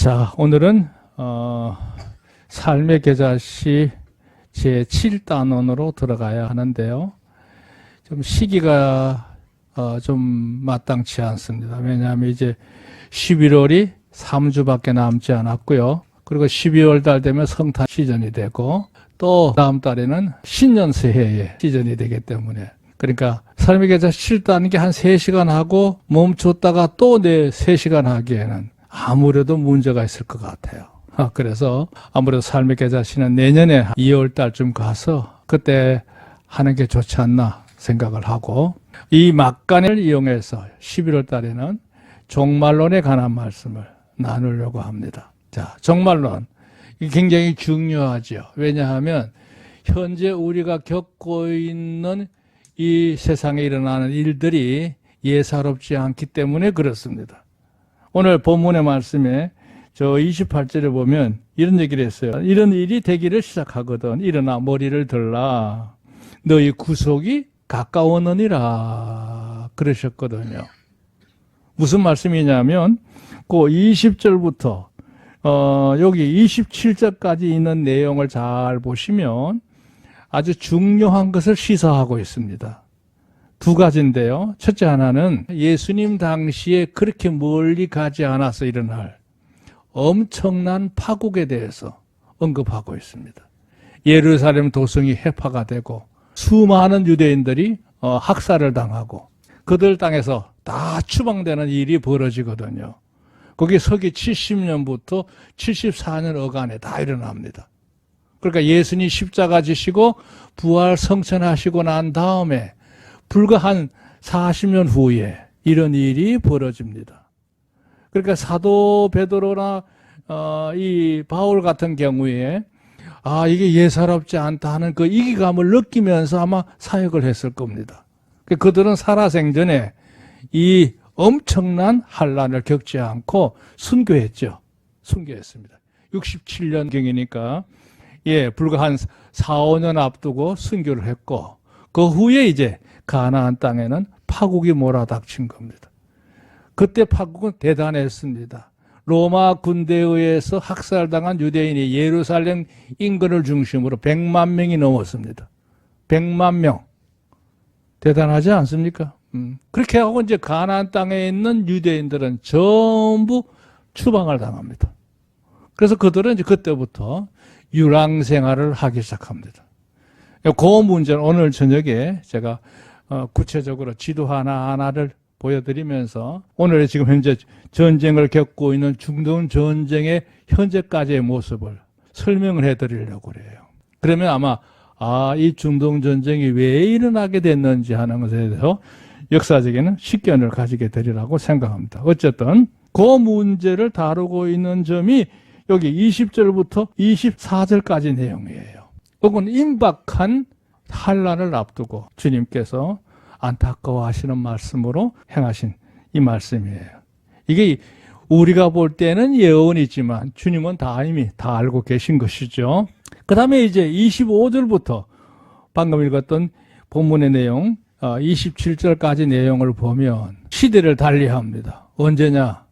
자, 오늘은 삶의 계자시 제7단원으로 들어가야 하는데요. 좀 시기가 좀 마땅치 않습니다. 왜냐하면 이제 11월이 3주밖에 남지 않았고요. 그리고 12월 달 되면 성탄 시즌이 되고 또 다음 달에는 신년 새해의 시즌이 되기 때문에, 그러니까 삶의 계자 7단계 한 3시간 하고 멈췄다가 또 3시간 하기에는 아무래도 문제가 있을 것 같아요. 그래서 아무래도 삶의 계자시는 내년에 2월 달쯤 가서 그때 하는 게 좋지 않나 생각을 하고, 이 막간을 이용해서 11월 달에는 종말론에 관한 말씀을 나누려고 합니다. 자, 종말론. 이게 굉장히 중요하죠. 왜냐하면 현재 우리가 겪고 있는 이 세상에 일어나는 일들이 예사롭지 않기 때문에 그렇습니다. 오늘 본문의 말씀에 저 28절에 보면 이런 얘기를 했어요. 이런 일이 되기를 시작하거든. 일어나 머리를 들라. 너희 구속이 가까웠느니라. 그러셨거든요. 무슨 말씀이냐면 그 20절부터 여기 27절까지 있는 내용을 잘 보시면 아주 중요한 것을 시사하고 있습니다. 두 가지인데요. 첫째 하나는 예수님 당시에 그렇게 멀리 가지 않아서 일어날 엄청난 파국에 대해서 언급하고 있습니다. 예루살렘 도성이 해파가 되고 수많은 유대인들이 학살을 당하고 그들 땅에서 다 추방되는 일이 벌어지거든요. 거기 서기 70년부터 74년 어간에 다 일어납니다. 그러니까 예수님 십자가 지시고 부활 성천하시고 난 다음에 불과 한 40년 후에 이런 일이 벌어집니다. 그러니까 사도 베드로나 이 바울 같은 경우에 이게 예사롭지 않다 하는 그 이기감을 느끼면서 아마 사역을 했을 겁니다. 그들은 살아생전에 이 엄청난 환난을 겪지 않고 순교했죠. 순교했습니다. 67년경이니까 불과 한 4, 5년 앞두고 순교를 했고, 그 후에 이제 가나안 땅에는 파국이 몰아닥친 겁니다. 그때 파국은 대단했습니다. 로마 군대에 의해서 학살당한 유대인이 예루살렘 인근을 중심으로 100만 명이 넘었습니다. 100만 명. 대단하지 않습니까? 그렇게 하고 이제 가나안 땅에 있는 유대인들은 전부 추방을 당합니다. 그래서 그들은 이제 그때부터 유랑 생활을 하기 시작합니다. 그 문제는 오늘 저녁에 제가 구체적으로 지도 하나하나를 보여드리면서 오늘 지금 현재 전쟁을 겪고 있는 중동 전쟁의 현재까지의 모습을 설명을 해드리려고 그래요. 그러면 아마 이 중동 전쟁이 왜 일어나게 됐는지 하는 것에 대해서 역사적인 식견을 가지게 되리라고 생각합니다. 어쨌든 그 문제를 다루고 있는 점이 여기 20절부터 24절까지 내용이에요. 혹은 임박한 환난을 앞두고 주님께서 안타까워하시는 말씀으로 행하신 이 말씀이에요. 이게 우리가 볼 때는 예언이지만 주님은 이미 다 알고 계신 것이죠. 그 다음에 이제 25절부터 방금 읽었던 본문의 내용 27절까지 내용을 보면 시대를 달리합니다. 언제냐?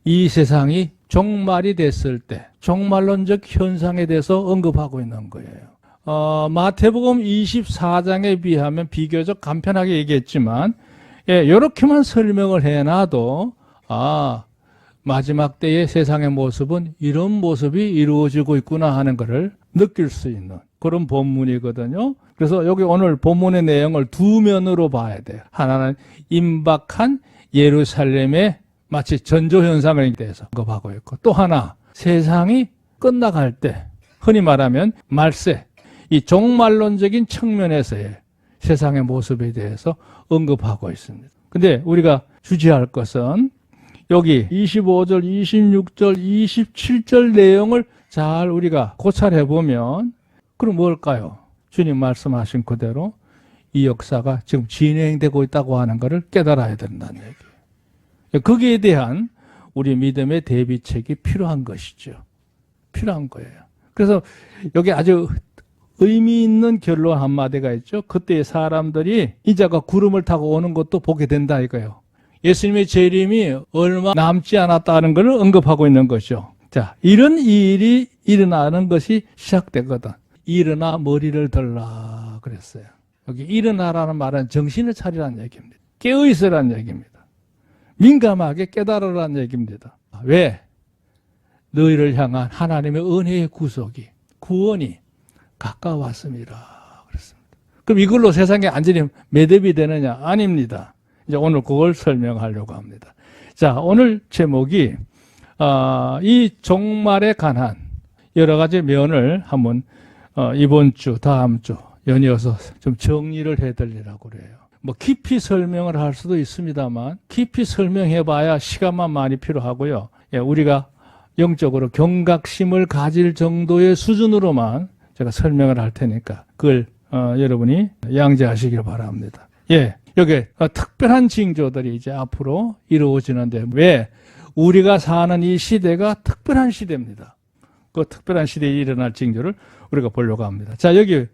이 세상이 종말이 됐을 때 종말론적 현상에 대해서 언급하고 있는 거예요. 마태복음 24장에 비하면 비교적 간편하게 얘기했지만 이렇게만 설명을 해놔도 마지막 때의 세상의 모습은 이런 모습이 이루어지고 있구나 하는 것을 느낄 수 있는 그런 본문이거든요. 그래서 여기 오늘 본문의 내용을 두 면으로 봐야 돼요. 하나는 임박한 예루살렘의 마치 전조현상에 대해서 언급하고 있고, 또 하나 세상이 끝나갈 때 흔히 말하면 말세, 이 종말론적인 측면에서의 세상의 모습에 대해서 언급하고 있습니다. 근데 우리가 주시할 것은 여기 25절, 26절, 27절 내용을 잘 우리가 고찰해 보면 그럼 뭘까요? 주님 말씀하신 그대로 이 역사가 지금 진행되고 있다고 하는 것을 깨달아야 된다는 얘기예요. 거기에 대한 우리 믿음의 대비책이 필요한 것이죠. 필요한 거예요. 그래서 여기 아주 의미 있는 결론 한마디가 있죠. 그때 사람들이 이자가 구름을 타고 오는 것도 보게 된다 이거예요. 예수님의 재림이 얼마 남지 않았다는 것을 언급하고 있는 것이죠. 자, 이런 일이 일어나는 것이 시작되거든. 일어나 머리를 들라 그랬어요. 여기 일어나라는 말은 정신을 차리라는 얘기입니다. 깨어있으라는 얘기입니다. 민감하게 깨달으라는 얘기입니다. 왜? 너희를 향한 하나님의 은혜의 구속이, 구원이 가까웠습니다. 그랬습니다. 그럼 이걸로 세상에 완전히 매듭이 되느냐? 아닙니다. 이제 오늘 그걸 설명하려고 합니다. 자, 오늘 제목이 이 종말에 관한 여러 가지 면을 한번 이번 주, 다음 주 연이어서 좀 정리를 해드리려고 그래요. 뭐 깊이 설명을 할 수도 있습니다만 깊이 설명해봐야 시간만 많이 필요하고요. 예, 우리가 영적으로 경각심을 가질 정도의 수준으로만 제가 설명을 할 테니까 그걸 여러분이 양지하시길 바랍니다. 예, 여기 특별한 징조들이 이제 앞으로 이루어지는데 왜? 우리가 사는 이 시대가 특별한 시대입니다. 그 특별한 시대에 일어날 징조를 우리가 보려고 합니다. 자, 여기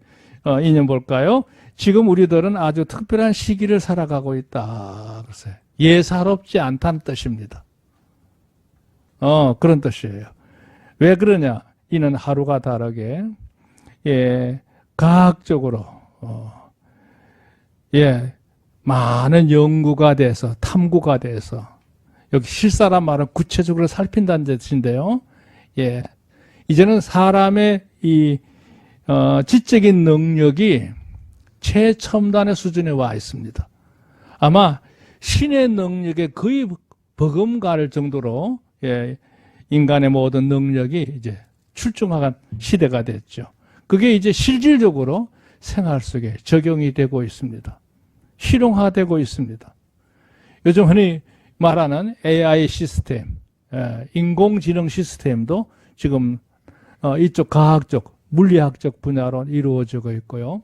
인연 볼까요? 지금 우리들은 아주 특별한 시기를 살아가고 있다. 그랬어요. 예사롭지 않다는 뜻입니다. 그런 뜻이에요. 왜 그러냐? 이는 하루가 다르게, 예, 과학적으로, 예, 많은 연구가 돼서, 탐구가 돼서, 여기 실사란 말은 구체적으로 살핀다는 뜻인데요. 예, 이제는 사람의 이, 지적인 능력이 최첨단의 수준에 와 있습니다. 아마 신의 능력에 거의 버금갈 정도로, 예, 인간의 모든 능력이 이제 출중한 시대가 됐죠. 그게 이제 실질적으로 생활 속에 적용이 되고 있습니다. 실용화되고 있습니다. 요즘 흔히 말하는 AI 시스템, 인공지능 시스템도 지금 이쪽 과학적, 물리학적 분야로 이루어지고 있고요.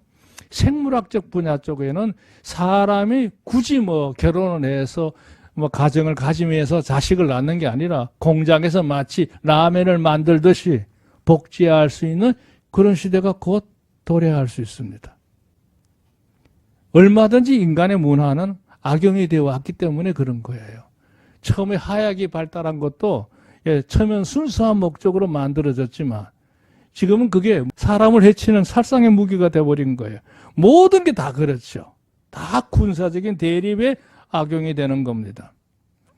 생물학적 분야 쪽에는 사람이 굳이 뭐 결혼을 해서 뭐 가정을 가지면서 자식을 낳는 게 아니라 공장에서 마치 라면을 만들듯이 복제할 수 있는 그런 시대가 곧 도래할 수 있습니다. 얼마든지 인간의 문화는 악용이 되어 왔기 때문에 그런 거예요. 처음에 하약이 발달한 것도 처음엔 순수한 목적으로 만들어졌지만 지금은 그게 사람을 해치는 살상의 무기가 되어버린 거예요. 모든 게 다 그렇죠. 다 군사적인 대립에 악용이 되는 겁니다.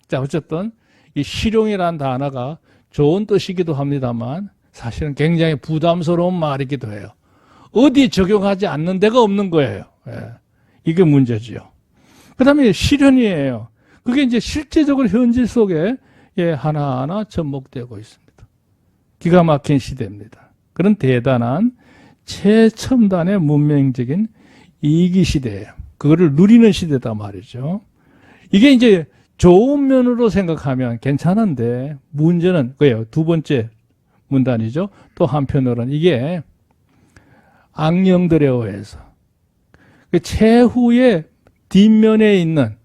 자, 어쨌든 이 실용이라는 단어가 좋은 뜻이기도 합니다만 사실은 굉장히 부담스러운 말이기도 해요. 어디 적용하지 않는 데가 없는 거예요. 예. 이게 문제지요. 그 다음에 실현이에요. 그게 이제 실제적으로 현실 속에 하나하나 접목되고 있습니다. 기가 막힌 시대입니다. 그런 대단한 최첨단의 문명적인 이기 시대예요. 그거를 누리는 시대다 말이죠. 이게 이제 좋은 면으로 생각하면 괜찮은데 문제는 그예요. 두 번째 문단이죠. 또 한편으로는 이게 악령들에 의해서 그 최후의 뒷면에 있는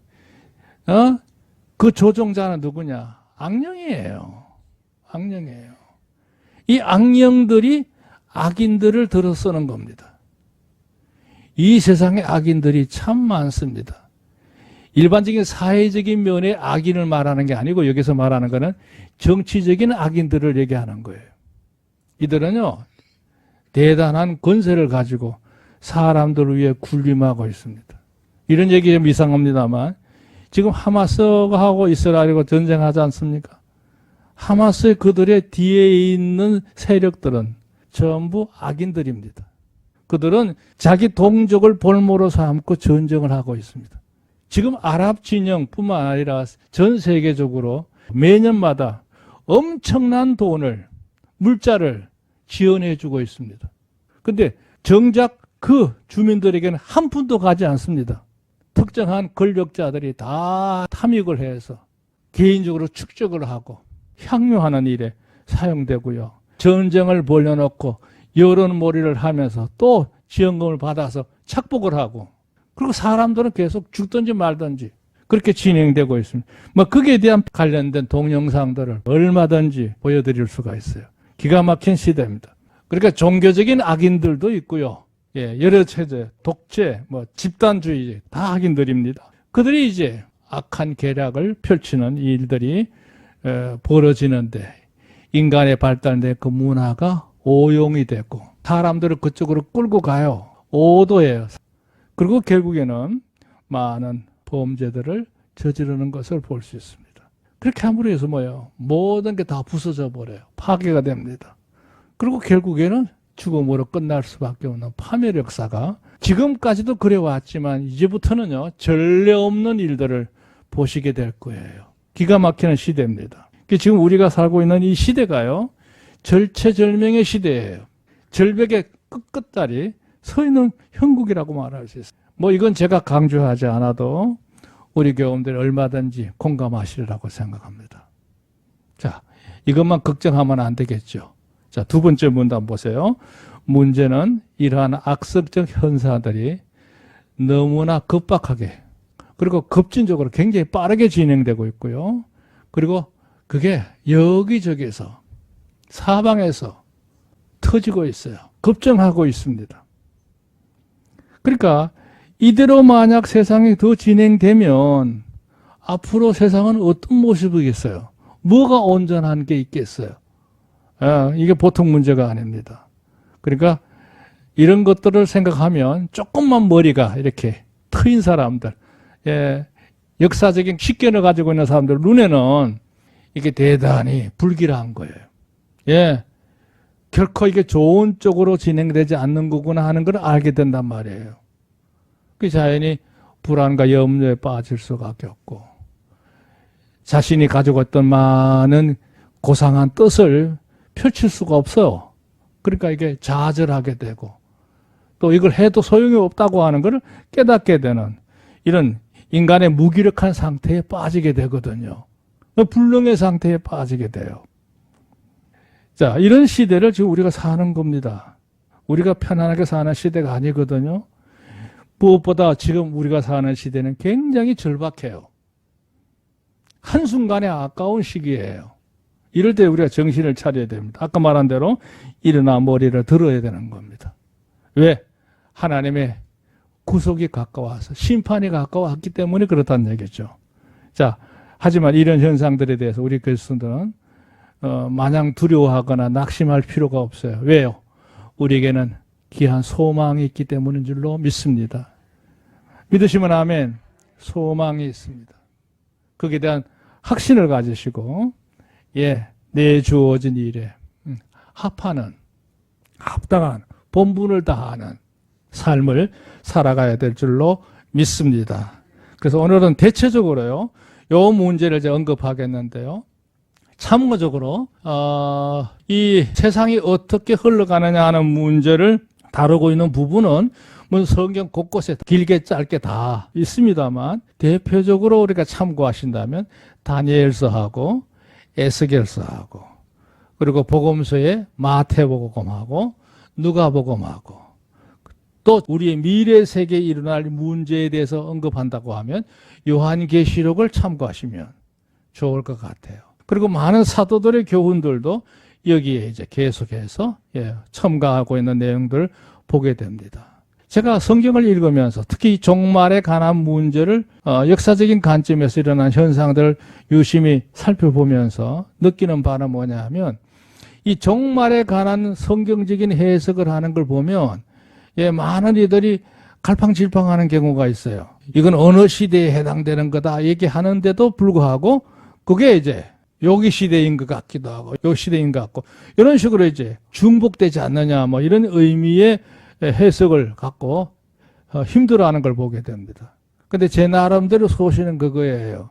그 조종자는 누구냐? 악령이에요. 악령이에요. 이 악령들이 악인들을 들어서는 겁니다. 이 세상에 악인들이 참 많습니다. 일반적인 사회적인 면의 악인을 말하는 게 아니고 여기서 말하는 거는 정치적인 악인들을 얘기하는 거예요. 이들은요, 대단한 권세를 가지고 사람들을 위해 군림하고 있습니다. 이런 얘기 좀 이상합니다만 지금 하마스하고 이스라엘하고 전쟁하지 않습니까? 하마스의 그들의 뒤에 있는 세력들은 전부 악인들입니다. 그들은 자기 동족을 볼모로 삼고 전쟁을 하고 있습니다. 지금 아랍 진영뿐만 아니라 전 세계적으로 매년마다 엄청난 돈을, 물자를 지원해 주고 있습니다. 그런데 정작 그 주민들에게는 한 푼도 가지 않습니다. 특정한 권력자들이 다 탐닉을 해서 개인적으로 축적을 하고 향유하는 일에 사용되고요. 전쟁을 벌려놓고 여론몰이를 하면서 또 지원금을 받아서 착복을 하고 그리고 사람들은 계속 죽든지 말든지 그렇게 진행되고 있습니다. 뭐 거기에 대한 관련된 동영상들을 얼마든지 보여드릴 수가 있어요. 기가 막힌 시대입니다. 그러니까 종교적인 악인들도 있고요. 예, 여러 체제, 독재, 뭐 집단주의 다 악인들입니다. 그들이 이제 악한 계략을 펼치는 일들이 벌어지는데 인간의 발달된 그 문화가 오용이 되고 사람들을 그쪽으로 끌고 가요. 오도해요. 그리고 결국에는 많은 범죄들을 저지르는 것을 볼 수 있습니다. 그렇게 함으로 해서 뭐예요? 모든 게 다 부서져 버려요. 파괴가 됩니다. 그리고 결국에는 죽음으로 끝날 수밖에 없는 파멸 역사가 지금까지도 그래왔지만 이제부터는요, 전례 없는 일들을 보시게 될 거예요. 기가 막히는 시대입니다. 지금 우리가 살고 있는 이 시대가요, 절체절명의 시대예요. 절벽의 끝끝다리 서 있는 형국이라고 말할 수 있어요. 뭐 이건 제가 강조하지 않아도 우리 교우들 얼마든지 공감하시리라고 생각합니다. 자, 이것만 걱정하면 안 되겠죠. 자, 두 번째 문단 보세요. 문제는 이러한 악성적 현상들이 너무나 급박하게 그리고 급진적으로 굉장히 빠르게 진행되고 있고요. 그리고 그게 여기저기서 사방에서 터지고 있어요. 급증하고 있습니다. 그러니까 이대로 만약 세상이 더 진행되면 앞으로 세상은 어떤 모습이겠어요? 뭐가 온전한 게 있겠어요? 이게 보통 문제가 아닙니다. 그러니까 이런 것들을 생각하면 조금만 머리가 이렇게 트인 사람들, 역사적인 식견을 가지고 있는 사람들 눈에는 이게 대단히 불길한 거예요. 결코 이게 좋은 쪽으로 진행되지 않는 거구나 하는 걸 알게 된단 말이에요. 그 자연히 불안과 염려에 빠질 수밖에 없고 자신이 가지고 있던 많은 고상한 뜻을 펼칠 수가 없어요. 그러니까 이게 좌절하게 되고 또 이걸 해도 소용이 없다고 하는 걸 깨닫게 되는 이런 인간의 무기력한 상태에 빠지게 되거든요. 불능의 상태에 빠지게 돼요. 자, 이런 시대를 지금 우리가 사는 겁니다. 우리가 편안하게 사는 시대가 아니거든요. 무엇보다 지금 우리가 사는 시대는 굉장히 절박해요. 한순간에 아까운 시기예요. 이럴 때 우리가 정신을 차려야 됩니다. 아까 말한 대로 일어나 머리를 들어야 되는 겁니다. 왜? 하나님의 구속이 가까워서 심판이 가까워왔기 때문에 그렇다는 얘기죠. 자, 하지만 이런 현상들에 대해서 우리 그리스도인들은 마냥 두려워하거나 낙심할 필요가 없어요. 왜요? 우리에게는 귀한 소망이 있기 때문인 줄로 믿습니다. 믿으시면 아멘. 소망이 있습니다. 거기에 대한 확신을 가지시고 내 주어진 일에 합하는 합당한 본분을 다하는 삶을 살아가야 될 줄로 믿습니다. 그래서 오늘은 대체적으로요, 요 문제를 이제 언급하겠는데요. 참고적으로 이 세상이 어떻게 흘러가느냐 하는 문제를 다루고 있는 부분은 뭐 성경 곳곳에 길게 짧게 다 있습니다만 대표적으로 우리가 참고하신다면 다니엘서하고 에스겔서하고 그리고 복음서의 마태복음하고 누가복음하고 또 우리의 미래 세계에 일어날 문제에 대해서 언급한다고 하면 요한계시록을 참고하시면 좋을 것 같아요. 그리고 많은 사도들의 교훈들도 여기에 이제 계속해서 첨가하고 있는 내용들을 보게 됩니다. 제가 성경을 읽으면서 특히 종말에 관한 문제를 역사적인 관점에서 일어난 현상들을 유심히 살펴보면서 느끼는 바는 뭐냐 하면 이 종말에 관한 성경적인 해석을 하는 걸 보면 많은 이들이 갈팡질팡하는 경우가 있어요. 이건 어느 시대에 해당되는 거다 얘기하는데도 불구하고 그게 이제 여기 시대인 것 같기도 하고 요 시대인 것 같고 이런 식으로 이제 중복되지 않느냐 뭐 이런 의미의 해석을 갖고 힘들어하는 걸 보게 됩니다. 근데 제 나름대로 소신은 그거예요.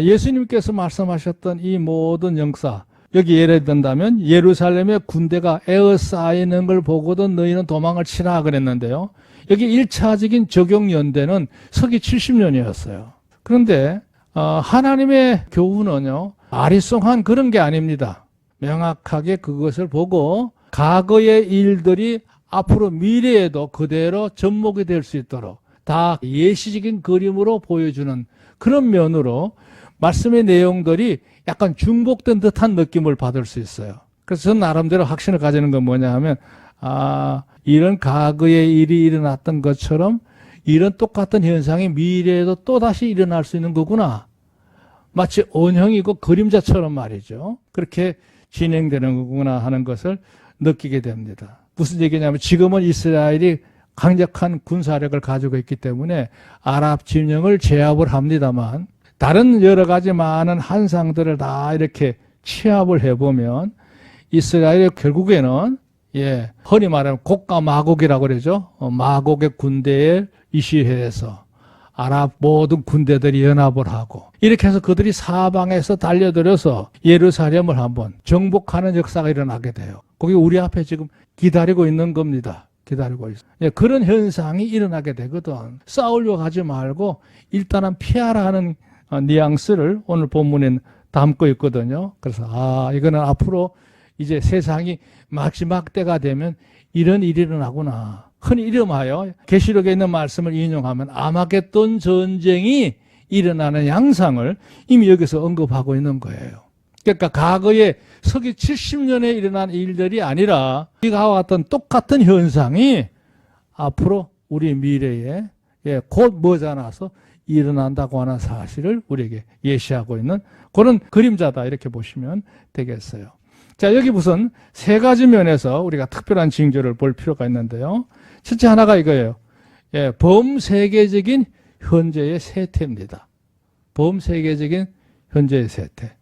예수님께서 말씀하셨던 이 모든 역사 여기 예를 든다면 예루살렘의 군대가 에어싸이는 걸 보고도 너희는 도망을 치라 그랬는데요. 여기 1차적인 적용 연대는 서기 70년이었어요. 그런데 하나님의 교훈은요, 아리송한 그런 게 아닙니다. 명확하게 그것을 보고 과거의 일들이 앞으로 미래에도 그대로 접목이 될 수 있도록 다 예시적인 그림으로 보여주는 그런 면으로 말씀의 내용들이 약간 중복된 듯한 느낌을 받을 수 있어요. 그래서 저는 나름대로 확신을 가지는 건 뭐냐 하면 이런 과거의 일이 일어났던 것처럼 이런 똑같은 현상이 미래에도 또다시 일어날 수 있는 거구나. 마치 원형이고 그림자처럼 말이죠. 그렇게 진행되는 거구나 하는 것을 느끼게 됩니다. 무슨 얘기냐면 지금은 이스라엘이 강력한 군사력을 가지고 있기 때문에 아랍 진영을 제압을 합니다만 다른 여러 가지 많은 한상들을 다 이렇게 취합을 해보면 이스라엘이 결국에는 흔히 말하면 곡과 마곡이라고 그러죠. 마곡의 군대에 이시해서 아랍 모든 군대들이 연합을 하고 이렇게 해서 그들이 사방에서 달려들어서 예루살렘을 한번 정복하는 역사가 일어나게 돼요. 거기 우리 앞에 지금 기다리고 있는 겁니다. 기다리고 있어요. 그런 현상이 일어나게 되거든. 싸우려고 하지 말고 일단은 피하라 하는 뉘앙스를 오늘 본문에 담고 있거든요. 그래서 이거는 앞으로 이제 세상이 마지막 때가 되면 이런 일이 일어나구나. 흔히 이름하여 계시록에 있는 말씀을 인용하면 아마겟돈 전쟁이 일어나는 양상을 이미 여기서 언급하고 있는 거예요. 그러니까 과거에 서기 70년에 일어난 일들이 아니라 이와 같은 똑같은 현상이 앞으로 우리 미래에 곧 머지않아서 일어난다고 하는 사실을 우리에게 예시하고 있는 그런 그림자다 이렇게 보시면 되겠어요. 자, 여기 무슨 세 가지 면에서 우리가 특별한 징조를 볼 필요가 있는데요. 첫째 하나가 이거예요. 범세계적인 현재의 세태입니다. 범세계적인 현재의 세태.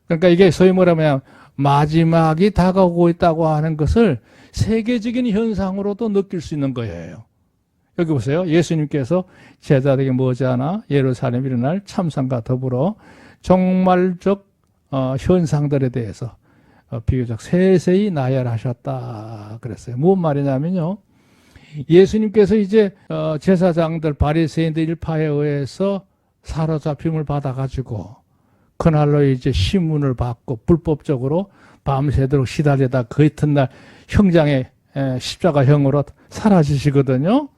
그러니까 이게 소위 말하면 마지막이 다가오고 있다고 하는 것을 세계적인 현상으로도 느낄 수 있는 거예요. 여기 보세요. 예수님께서 제자들에게 머지않아 예루살렘에 일어날 참상과 더불어 종말적 현상들에 대해서 비교적 세세히 나열하셨다 그랬어요. 무슨 말이냐면요. 예수님께서 이제 제사장들 바리새인들 일파에 의해서 사로잡힘을 받아가지고 그날로 이제 신문을 받고 불법적으로 밤새도록 시달리다 그 이튿날 형장의 십자가형으로 사라지시거든요.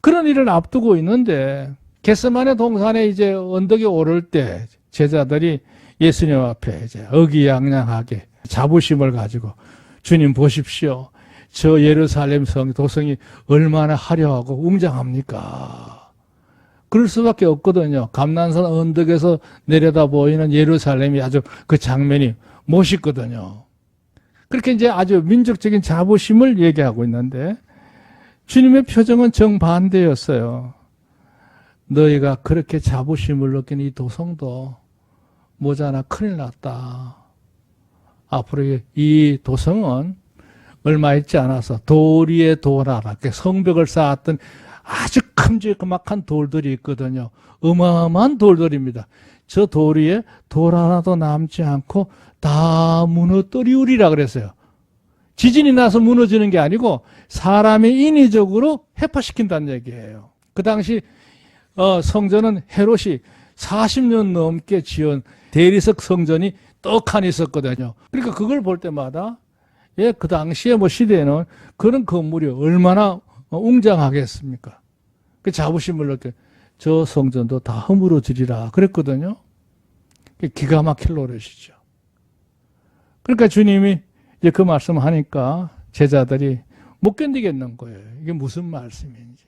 그런 일을 앞두고 있는데 겟세마네 동산에 이제 언덕에 오를 때 제자들이 예수님 앞에 이제 의기양양하게 자부심을 가지고 주님 보십시오. 저 예루살렘 도성이 얼마나 화려하고 웅장합니까? 그럴 수밖에 없거든요. 감난산 언덕에서 내려다 보이는 예루살렘이 아주 그 장면이 멋있거든요. 그렇게 이제 아주 민족적인 자부심을 얘기하고 있는데 주님의 표정은 정반대였어요. 너희가 그렇게 자부심을 느낀 이 도성도 모자나 큰일 났다. 앞으로 이 도성은 얼마 있지 않아서 돌 위에 돌 하나, 성벽을 쌓았던 아주 큼지막한 돌들이 있거든요. 어마어마한 돌들입니다. 저 돌 위에 돌 하나도 남지 않고 다 무너뜨리우리라 그랬어요. 지진이 나서 무너지는 게 아니고 사람이 인위적으로 해파시킨다는 얘기예요. 그 당시 성전은 헤롯이 40년 넘게 지은 대리석 성전이 떡하니 있었거든요. 그러니까 그걸 볼 때마다 그 당시에 시대에는 그런 건물이 얼마나 웅장하겠습니까? 그 자부심을 느껴 저 성전도 다 허물어지리라 그랬거든요. 기가 막힐 노릇이죠. 그러니까 주님이 이제 그 말씀 하니까 제자들이 못 견디겠는 거예요. 이게 무슨 말씀인지.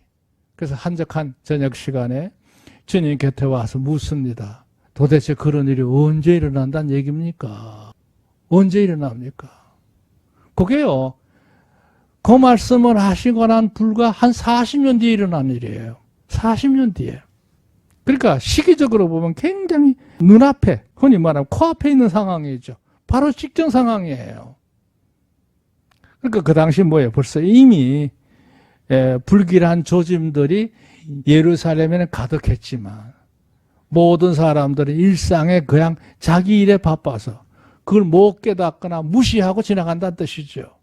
그래서 한적한 저녁 시간에 주님 곁에 와서 묻습니다. 도대체 그런 일이 언제 일어난다는 얘기입니까? 언제 일어납니까? 그게요. 그 말씀을 하시고 난 불과 한 40년 뒤에 일어난 일이에요. 40년 뒤에. 그러니까 시기적으로 보면 굉장히 눈앞에, 흔히 말하면 코앞에 있는 상황이죠. 바로 직전 상황이에요. 그러니까 그 당시 뭐예요? 벌써 이미 불길한 조짐들이 예루살렘에는 가득했지만 모든 사람들은 일상에 그냥 자기 일에 바빠서 그걸 못 깨닫거나 무시하고 지나간다는 뜻이죠.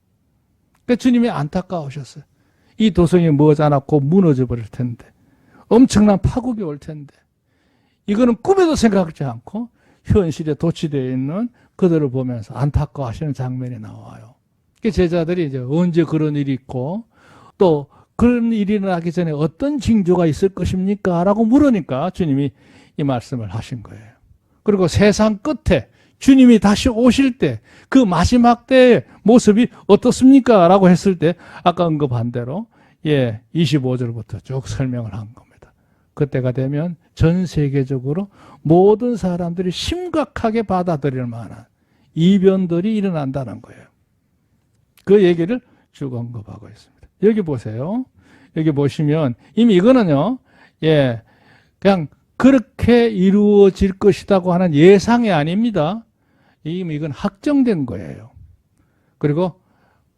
그러니까 주님이 안타까우셨어요. 이 도성이 머지않았고 무너져 버릴 텐데 엄청난 파국이 올 텐데 이거는 꿈에도 생각하지 않고 현실에 도취되어 있는 그들을 보면서 안타까워하시는 장면이 나와요. 제자들이 이제 언제 그런 일이 있고 또 그런 일이 일어나기 전에 어떤 징조가 있을 것입니까? 라고 물으니까 주님이 이 말씀을 하신 거예요. 그리고 세상 끝에 주님이 다시 오실 때 그 마지막 때의 모습이 어떻습니까? 라고 했을 때 아까 언급한 대로 25절부터 쭉 설명을 한 겁니다. 그때가 되면 전 세계적으로 모든 사람들이 심각하게 받아들일 만한 이변들이 일어난다는 거예요. 그 얘기를 쭉 언급하고 있습니다. 여기 보세요. 여기 보시면 이미 이거는요, 예, 그냥 그렇게 이루어질 것이라고 하는 예상이 아닙니다. 이미 이건 확정된 거예요. 그리고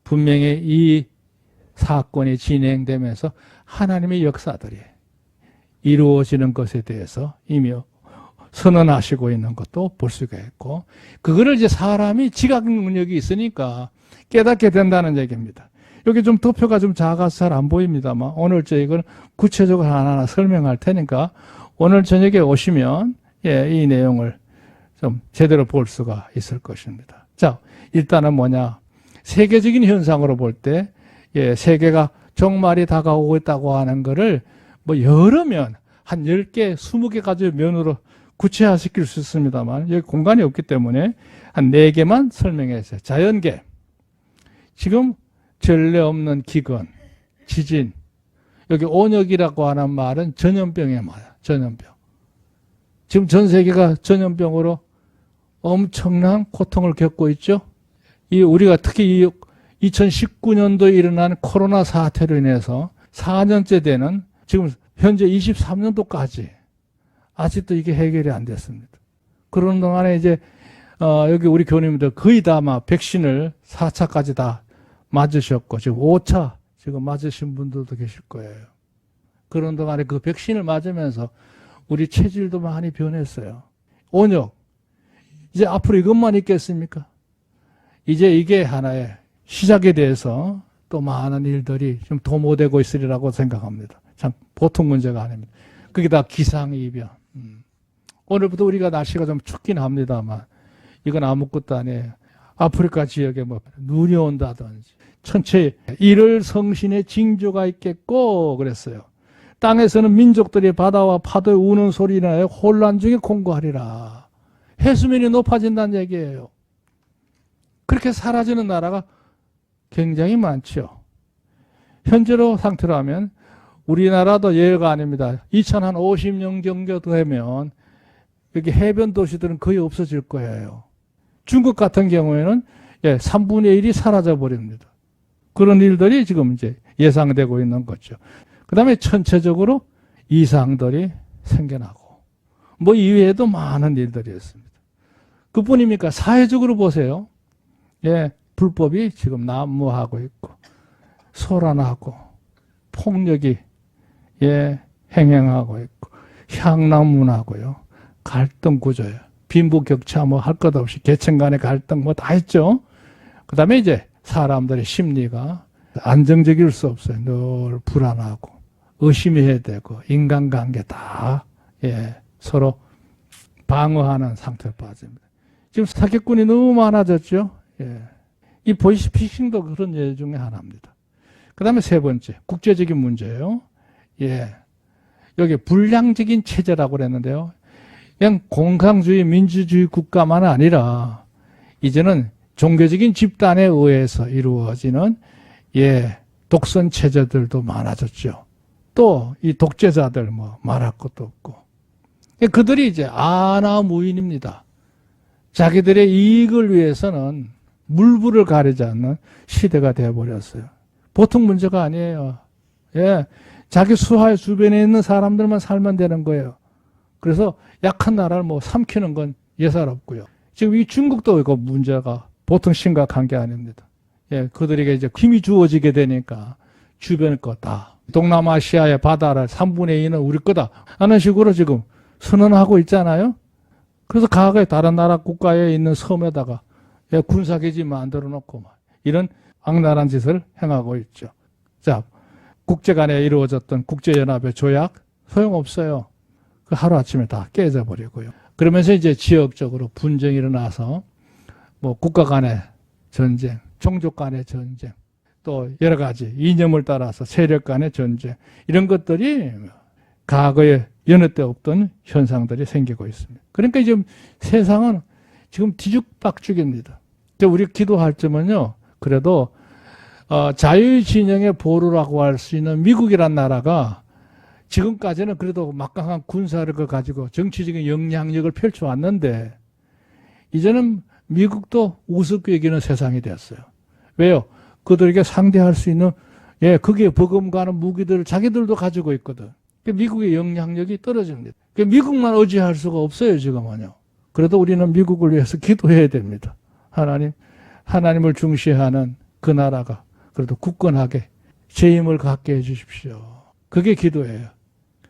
분명히 이 사건이 진행되면서 하나님의 역사들이 이루어지는 것에 대해서 이미 선언하시고 있는 것도 볼 수가 있고, 그거를 이제 사람이 지각 능력이 있으니까 깨닫게 된다는 얘기입니다. 여기 좀 도표가 좀 작아서 잘 안 보입니다만, 오늘 저희가 구체적으로 하나하나 설명할 테니까 오늘 저녁에 오시면 예, 이 내용을 좀 제대로 볼 수가 있을 것입니다. 자, 일단은 뭐냐, 세계적인 현상으로 볼 때 예, 세계가 종말이 다가오고 있다고 하는 거를 뭐 여러 면, 한 10개, 20개 가지고 면으로 구체화시킬 수 있습니다만 여기 공간이 없기 때문에 한 4개만 설명했어요. 자연계, 지금 전례 없는 기근, 지진, 여기 온역이라고 하는 말은 전염병의 말이야. 전염병. 지금 전 세계가 전염병으로 엄청난 고통을 겪고 있죠. 이 우리가 특히 이 2019년도에 일어난 코로나 사태로 인해서 4년째 되는 지금 현재 23년도까지 아직도 이게 해결이 안 됐습니다. 그런 동안에 이제 여기 우리 교우님들 거의 다 아마 백신을 4차까지 다 맞으셨고 지금 5차 지금 맞으신 분들도 계실 거예요. 그런 동안에 그 백신을 맞으면서 우리 체질도 많이 변했어요. 온역. 이제 앞으로 이것만 있겠습니까? 이제 이게 하나의 시작에 대해서 또 많은 일들이 좀 도모되고 있으리라고 생각합니다. 참 보통 문제가 아닙니다. 그게 다 기상이변. 오늘부터 우리가 날씨가 좀 춥긴 합니다만 이건 아무것도 아니에요. 아프리카 지역에 뭐 눈이 온다든지 천체 이를 성신의 징조가 있겠고 그랬어요. 땅에서는 민족들이 바다와 파도에 우는 소리나 혼란 중에 공고하리라. 해수면이 높아진다는 얘기예요. 그렇게 사라지는 나라가 굉장히 많죠. 현재로 상태로 하면 우리나라도 예외가 아닙니다. 2050년 정도 되면 여기 해변 도시들은 거의 없어질 거예요. 중국 같은 경우에는 3분의 1이 사라져 버립니다. 그런 일들이 지금 이제 예상되고 있는 거죠. 그 다음에 전체적으로 이상들이 생겨나고 뭐 이외에도 많은 일들이 있습니다. 그뿐입니까? 사회적으로 보세요. 예, 불법이 지금 난무하고 있고 소란하고 폭력이 행행하고 있고 향락문하고요. 갈등 구조예요. 빈부격차 뭐 할 것 없이 계층 간의 갈등 뭐 다 있죠. 그 다음에 이제 사람들의 심리가 안정적일 수 없어요. 늘 불안하고 의심해야 되고 인간관계 다 서로 방어하는 상태로 빠집니다. 지금 사기꾼이 너무 많아졌죠. 이 보이스피싱도 그런 예 중에 하나입니다. 그 다음에 세 번째 국제적인 문제예요. 여기 불량적인 체제라고 그랬는데요. 그냥 공산주의 민주주의 국가만 아니라 이제는 종교적인 집단에 의해서 이루어지는 독선 체제들도 많아졌죠. 또 이 독재자들 뭐 말할 것도 없고 그들이 이제 아나무인입니다. 자기들의 이익을 위해서는 물불을 가리지 않는 시대가 되어버렸어요. 보통 문제가 아니에요. 자기 수하의 주변에 있는 사람들만 살면 되는 거예요. 그래서 약한 나라를 뭐 삼키는 건 예사롭고요. 지금 이 중국도 이거 문제가 보통 심각한 게 아닙니다. 그들에게 이제 힘이 주어지게 되니까 주변 거 다 동남아시아의 바다를 3분의 2는 우리 거다 하는 식으로 지금 선언하고 있잖아요. 그래서 과거에 다른 나라 국가에 있는 섬에다가 군사기지 만들어 놓고 이런 악랄한 짓을 행하고 있죠. 자, 국제 간에 이루어졌던 국제연합의 조약 소용없어요. 그 하루아침에 다 깨져버리고요. 그러면서 이제 지역적으로 분쟁이 일어나서 뭐 국가 간의 전쟁, 종족 간의 전쟁, 또 여러 가지 이념을 따라서 세력 간의 전쟁 이런 것들이 과거에 여느 때 없던 현상들이 생기고 있습니다. 그러니까 지금 세상은 지금 뒤죽박죽입니다. 우리 기도할 점은요. 그래도 자유진영의 보루라고 할 수 있는 미국이란 나라가 지금까지는 그래도 막강한 군사력을 가지고 정치적인 영향력을 펼쳐왔는데 이제는 미국도 우습게 여기는 세상이 됐어요. 왜요? 그들에게 상대할 수 있는 그게 버금가는 무기들을 자기들도 가지고 있거든. 미국의 영향력이 떨어집니다. 미국만 의지할 수가 없어요, 지금은요. 그래도 우리는 미국을 위해서 기도해야 됩니다. 하나님을 중시하는 그 나라가 그래도 굳건하게 제 힘을 갖게 해 주십시오. 그게 기도예요.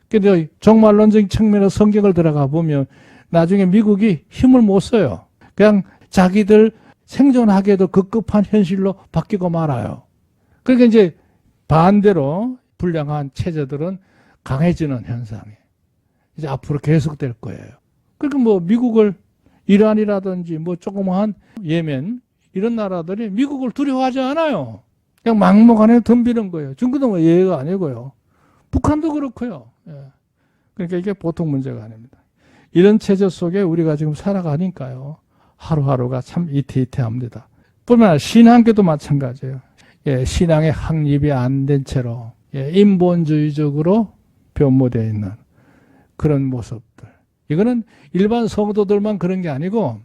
근데 종말론적인 측면에서 성경을 들어가 보면 나중에 미국이 힘을 못 써요. 그냥 자기들 생존하기에도 급급한 현실로 바뀌고 말아요. 그러니까 이제 반대로 불량한 체제들은 강해지는 현상이 이제 앞으로 계속될 거예요. 그러니까 뭐 미국을 이란이라든지 뭐 조그마한 예멘 이런 나라들이 미국을 두려워하지 않아요. 그냥 막무가내 덤비는 거예요. 중국도 뭐 예외가 아니고요. 북한도 그렇고요. 그러니까 이게 보통 문제가 아닙니다. 이런 체제 속에 우리가 지금 살아가니까요. 하루하루가 참 이태이태합니다. 뿐만 아니라 신앙계도 마찬가지예요. 신앙의 확립이 안 된 채로 인본주의적으로 변모되어 있는 그런 모습들. 이거는 일반 성도들만 그런 게 아니고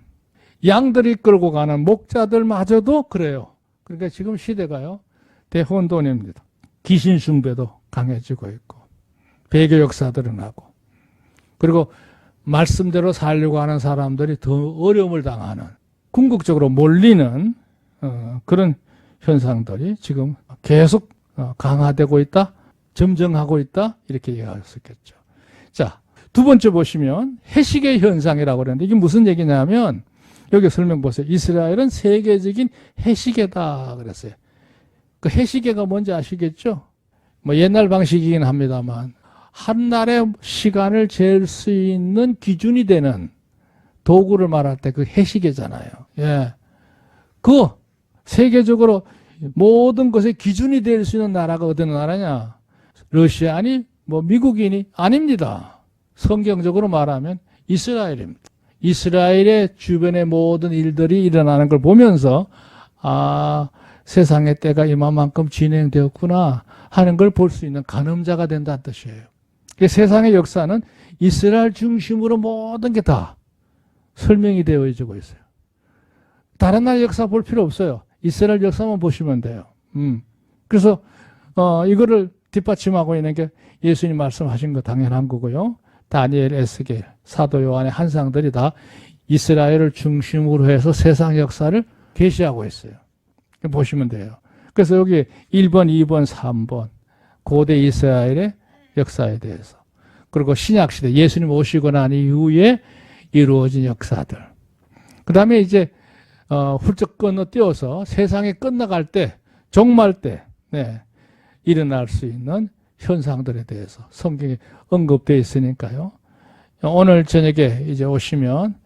양들이 끌고 가는 목자들마저도 그래요. 그러니까 지금 시대가요. 대혼돈입니다. 귀신 숭배도 강해지고 있고 배교 역사들은 하고 그리고 말씀대로 살려고 하는 사람들이 더 어려움을 당하는 궁극적으로 몰리는 그런 현상들이 지금 계속 강화되고 있다, 점증하고 있다 이렇게 이해할 수 있겠죠. 자, 두 번째 보시면 해시계 현상이라고 그러는데 이게 무슨 얘기냐면 여기 설명 보세요. 이스라엘은 세계적인 해시계다 그랬어요. 그 해시계가 뭔지 아시겠죠? 뭐 옛날 방식이긴 합니다만 한 날의 시간을 잴 수 있는 기준이 되는 도구를 말할 때 그 해시계잖아요. 그 세계적으로 모든 것의 기준이 될 수 있는 나라가 어떤 나라냐? 러시아니 뭐 미국이니 아닙니다. 성경적으로 말하면 이스라엘입니다. 이스라엘의 주변의 모든 일들이 일어나는 걸 보면서 세상의 때가 이만큼 진행되었구나 하는 걸 볼 수 있는 가늠자가 된다는 뜻이에요. 세상의 역사는 이스라엘 중심으로 모든 게 다 설명이 되어지고 있어요. 다른 나라 역사 볼 필요 없어요. 이스라엘 역사만 보시면 돼요. 그래서 이거를 뒷받침하고 있는 게 예수님 말씀하신 거 당연한 거고요. 다니엘, 에스겔, 사도 요한의 한상들이 다 이스라엘을 중심으로 해서 세상 역사를 계시하고 있어요. 보시면 돼요. 그래서 여기 1번, 2번, 3번 고대 이스라엘의 역사에 대해서 그리고 신약시대 예수님 오시고 난 이후에 이루어진 역사들 그 다음에 이제 훌쩍 건너뛰어서 세상이 끝나갈 때 종말 때 일어날 수 있는 현상들에 대해서 성경에 언급되어 있으니까요. 오늘 저녁에 이제 오시면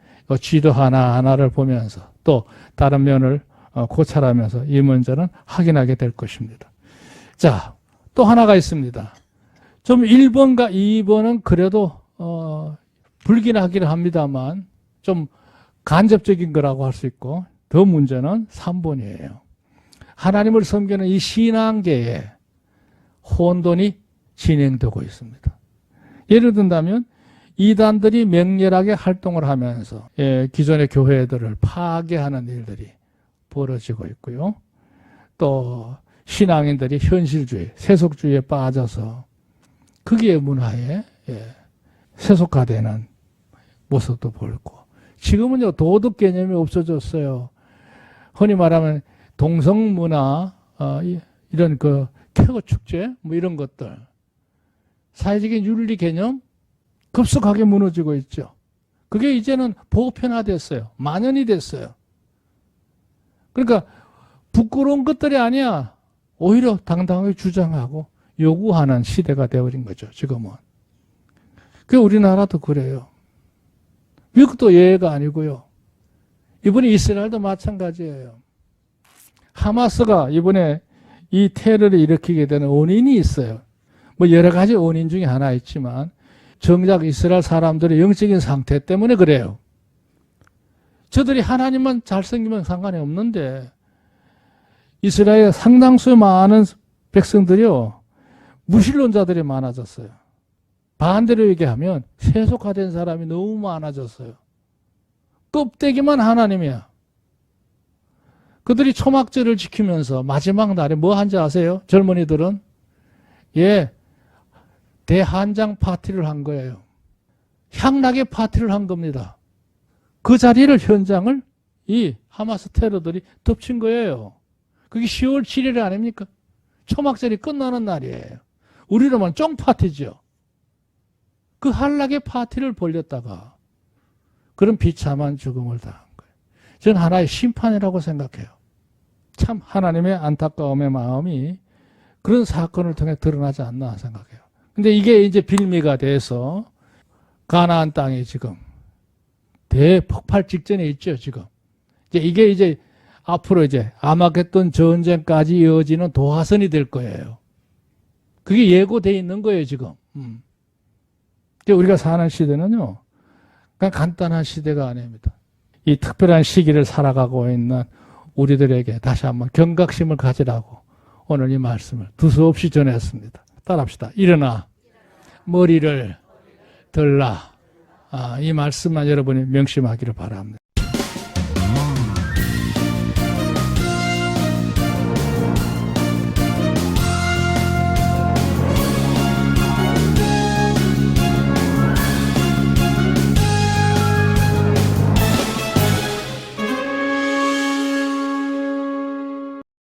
지도 하나하나를 보면서 또 다른 면을 고찰하면서 이 문제는 확인하게 될 것입니다. 자, 또 하나가 있습니다. 좀 1번과 2번은 그래도 불길하기는 합니다만 좀 간접적인 거라고 할 수 있고 더 문제는 3번이에요. 하나님을 섬기는 이 신앙계에 혼돈이 진행되고 있습니다. 예를 든다면 이단들이 맹렬하게 활동을 하면서 기존의 교회들을 파괴하는 일들이 벌어지고 있고요. 또 신앙인들이 현실주의, 세속주의에 빠져서 거기에 문화에 세속화되는 모습도 보이고 지금은요 도덕 개념이 없어졌어요. 흔히 말하면 동성문화 이런 그 캐거 축제 뭐 이런 것들 사회적인 윤리 개념 급속하게 무너지고 있죠. 그게 이제는 보편화됐어요. 만연이 됐어요. 그러니까 부끄러운 것들이 아니야. 오히려 당당하게 주장하고 요구하는 시대가 되어버린 거죠. 지금은. 그 우리나라도 그래요. 미국도 예외가 아니고요. 이번에 이스라엘도 마찬가지예요. 하마스가 이번에 이 테러를 일으키게 되는 원인이 있어요. 뭐 여러 가지 원인 중에 하나 있지만 정작 이스라엘 사람들의 영적인 상태 때문에 그래요. 저들이 하나님만 잘생기면 상관이 없는데 이스라엘 상당수 많은 백성들이요. 무신론자들이 많아졌어요. 반대로 얘기하면 세속화된 사람이 너무 많아졌어요. 껍데기만 하나님이야. 그들이 초막절을 지키면서 마지막 날에 뭐 한지 아세요? 젊은이들은? 예, 대한장 파티를 한 거예요. 향락의 파티를 한 겁니다. 그 자리를, 현장을 이 하마스 테러들이 덮친 거예요. 그게 10월 7일 아닙니까? 초막절이 끝나는 날이에요. 우리로만 쫑파티죠. 그 한락의 파티를 벌렸다가 그런 비참한 죽음을 당한 거예요. 저는 하나의 심판이라고 생각해요. 참 하나님의 안타까움의 마음이 그런 사건을 통해 드러나지 않나 생각해요. 근데 이게 이제 빌미가 돼서 가나안 땅이 지금 대폭발 직전에 있죠, 지금. 이게 이제 앞으로 이제 아마겟돈 전쟁까지 이어지는 도화선이 될 거예요. 그게 예고돼 있는 거예요, 지금. 우리가 사는 시대는요, 그냥 간단한 시대가 아닙니다. 이 특별한 시기를 살아가고 있는 우리들에게 다시 한번 경각심을 가지라고 오늘 이 말씀을 두서없이 전했습니다. 따라합시다. 일어나 머리를 들라. 이 말씀만 여러분이 명심하기를 바랍니다.